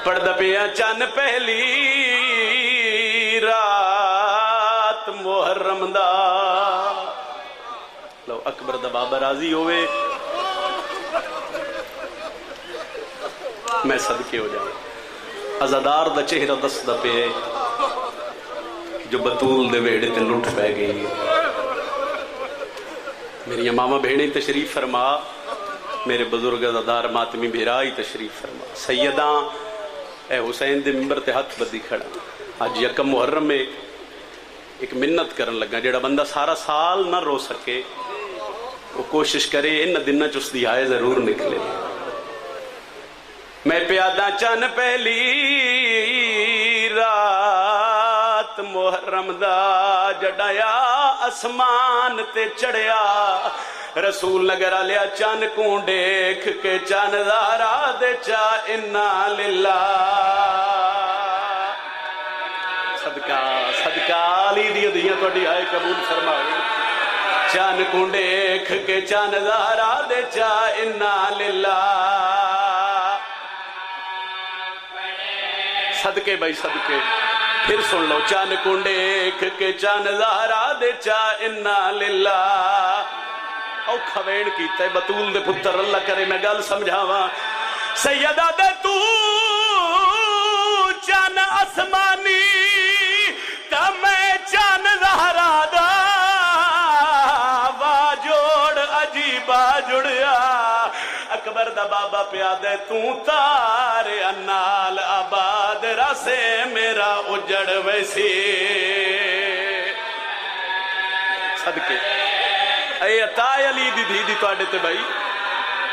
पढ़दा पिया चन पहली रात मुहर्रम दा। लो अकबर दा बाबा राजी होवे, मैं सदके हो जाऊं। अजादार दा चेहरा दसदा पे जो बतूल दे वेड़े ते लुट पै गई। मेरी मामा भेणे तशरीफ फरमा, मेरे बुजुर्ग अजादार मातमी भेराई तशरीफ फरमा। सैयदा ए हुसैन दे मिंबर ते हथ बदी खड़ा। अज यकम मुहर्रम में एक मिन्नत करन लगा, जेड़ा बंदा सारा साल ना रो सके वो कोशिश करे इन दिनों च उसदी आय जरूर निकले। मैं प्यादा चन पहली रात मुहर्रम दा, जड़ाया आसमान ते चढ़िया रसूल नगर आलिया चन को देख के चन दारा दे चा इन्ना लिल्ला। सदका सदका अली दी दियां तुहाडी आए कबूल फरमावे। चन को देख के चन दारा दे चा इन्ना लिल्ला। सदके भाई सदके फिर सुन लो। चन को देख के चन दारा दे चा इन्ना लिल्ला। औखा वेण कीता बतूल दे पुत्र, अल्लाह करे मैं गल समझावा। सैयदा दे तू चन आसमानी ता मैं चन ज़हरा दा, वा जोड़ अजीबा जुड़िया। अकबर दा बाबा प्यादे तू तारे अन्नाल आबाद रसे मेरा उजड़ वैसी। सदके ए ताय अली दी धी दी तुहाडे ते भाई,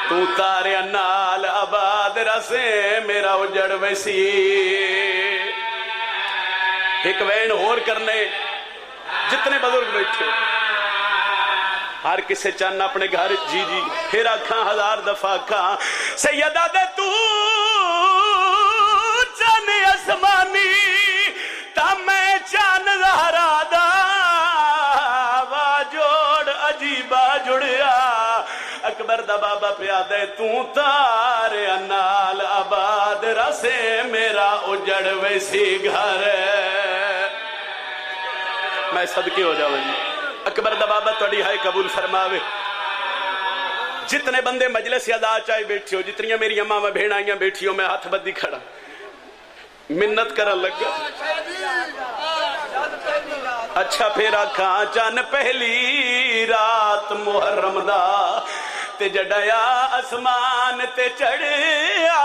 तू तारे नाल आबाद रसे मेरा उजड़ वैसी। एक वैन होर करने, जितने बुजुर्ग बैठे हर किसे चन अपने घर जी जी फिर आखा हजार दफा आखा। सैयदा दे तू चन आसमानी ता मैं चन ज़हरा दा, वा जोड़ अजीबा जुड़िया। अकबर दा बाबा प्यादे तू तारे नाल आबाद रसे मेरा उजड़ वैसी घर। मैं सदके हो जाऊं जी। अकबर दा बाबा तुहाडी हाय कबूल फरमावे। जितने बंदे मजलिस अदा चाहे बैठे हो, जितनियां मेरी मामा भेड़ाइयां बैठी हो, मैं हाथ बद्दी खड़ा मिन्नत करन लगा। अच्छा फिर आखा चन पहली रात मुहर्रम दा, ते जड़ाया आसमान ते चढ़िया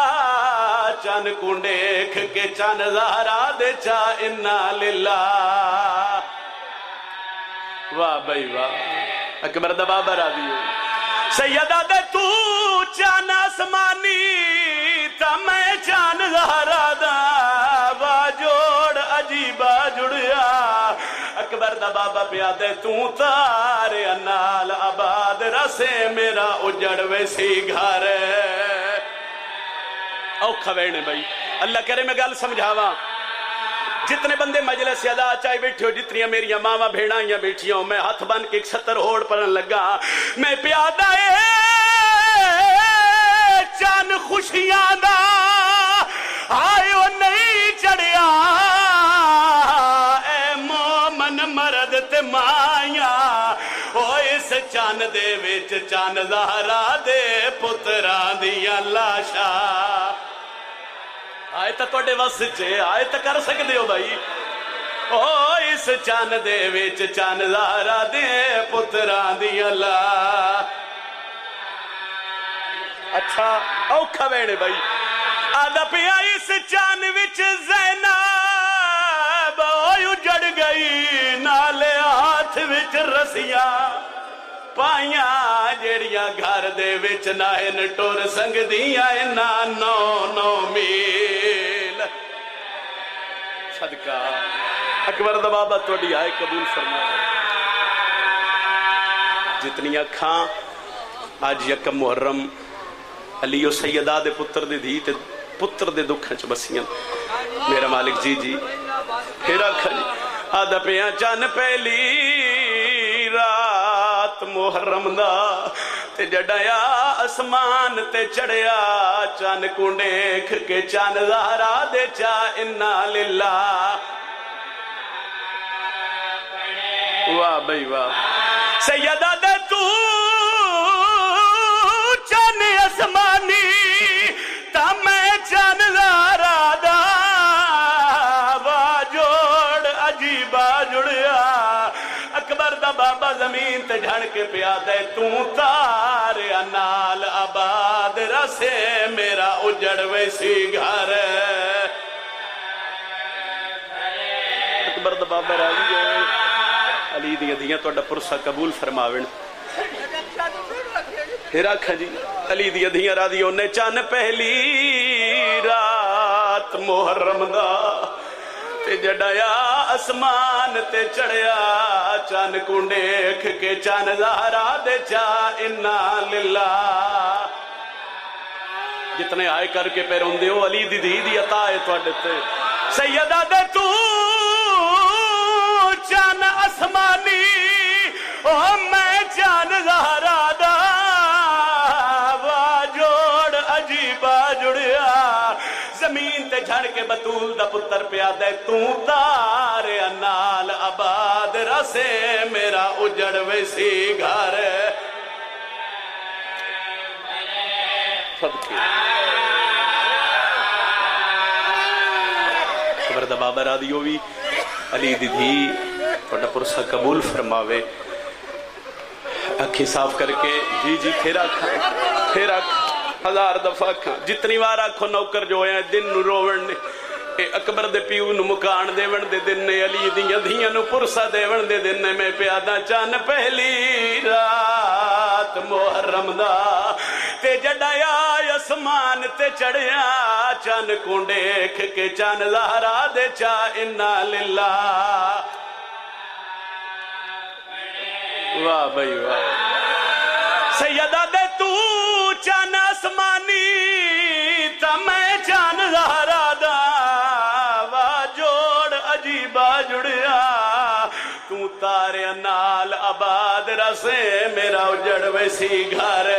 चन को देख के चन ज़हरा दे चा इन्ना लिल्ला। वाह भाई वाह, अकबर दा बाबा राजी हो। सैयदा दे तू चन आसमानी ता मैं चन ज़हरा दा, वा जोड़ अजीबा जुड़िया। अकबर दा बाबा प्यादे तू तारे नाल आबाद रसे मेरा उजड़ वैसी घर। औखा वेणे भाई, अल्लाह करे मैं गल समझावा। जितने बंदे मजलिस अदा चाहे बैठे हो, जितनी मेरी मावा भेड़ाइयां बैठी हो, मैं हाथ बन के 70 होड़ पड़न लगा। मैं प्यादा चन खुशियां दा आयो नहीं चढ़िया, ए मोमन मरद ते माया ओ इस चन दे विच चन ज़हरा दे पुत्रां दियां लाशा। आए तो तुहाडे वस च आए तो कर सकते हो भाई। ओ इस चन दे विच चन ज़हरा दे पुत्रां दियां ला। अच्छा औखा वेणे भाई, आदा पिया इस चन विच ज़ैनब उजड़ गई, नाले हाथ विच रसिया पाइया जेड़ियां घर दे विच नाहन टुर संगदियां इन्ना 9-9 मील। सदका अकबर दा बाबा तुहाडी आए कबूल फरमा। जितनी अखां अज यकम मुहर्रम अली सैयदा दे पुत्र दी धी ते पुत्र दे दुखां च बसियां। मेरा मालिक जी जी फिर आखा जी आदा पिया चन पहली रात मुहर्रम दा, تے جڑیا اسمان تے چڑھیا چن کو دیکھ کے چن زہرا دے چا انا للہ واہ بھئی واہ سیدہ دے تو چن اسمانی تا میں چن زہرا دا واہ جوڑ عجیبہ جڑیا اکبر دا بابا زمین تے جھڑ کے پیا دے تو تاریا نال آباد رسے میرا اجڑ ویسی گھر اکبر دا بابا راضی ہے علی دیاں دیاں تو اڈا پرسا قبول فرماوین رکھا جی علی دیاں دیاں راضی انہیں چان پہلی رات محرم دا تے جڑیا اسمان تے چڑھیا چان کو دیکھ کے چان زہرا دے چا انا للہ جتنے آئے کر کے پیرون دیو علی دی دی دی عطا ہے تو اڈتے سیدہ دے تو چان اسمانی او میں چان زہرا دا وا جوڑ عجیبہ جڑیا زمین تے جھڑ کے بطول دا پتر پیا دے تو تارے نال آباد رسے میرا اجڑ ویسی گھر صدقے خبر دا بابا را دیو بھی علی دی دھی تھوڑا پرسا قبول فرماوے اکھی صاف کر کے جی جی پھر ہزار دفعہ جتنی وار آکھو نوکر جو ہیں دن نو روون اے اکبر دے پیو نو مکان دیون دے دن نے علی دیاں دھیاں نو پرسا دیون دے دن نے میں پیادا چان پہلی رات محرم دا تے جڑایا اسمان تے چڑھیا چان کو دیکھ کے چان زہرا دے چا انا للہ واہ بھئی واہ سیدہ دے تو چان اسمانی تا میں چان زہرا دا واہ جوڑ عجیبہ جڑیا تو تارے نال آباد رسے میرا اجڑ ویسی گھر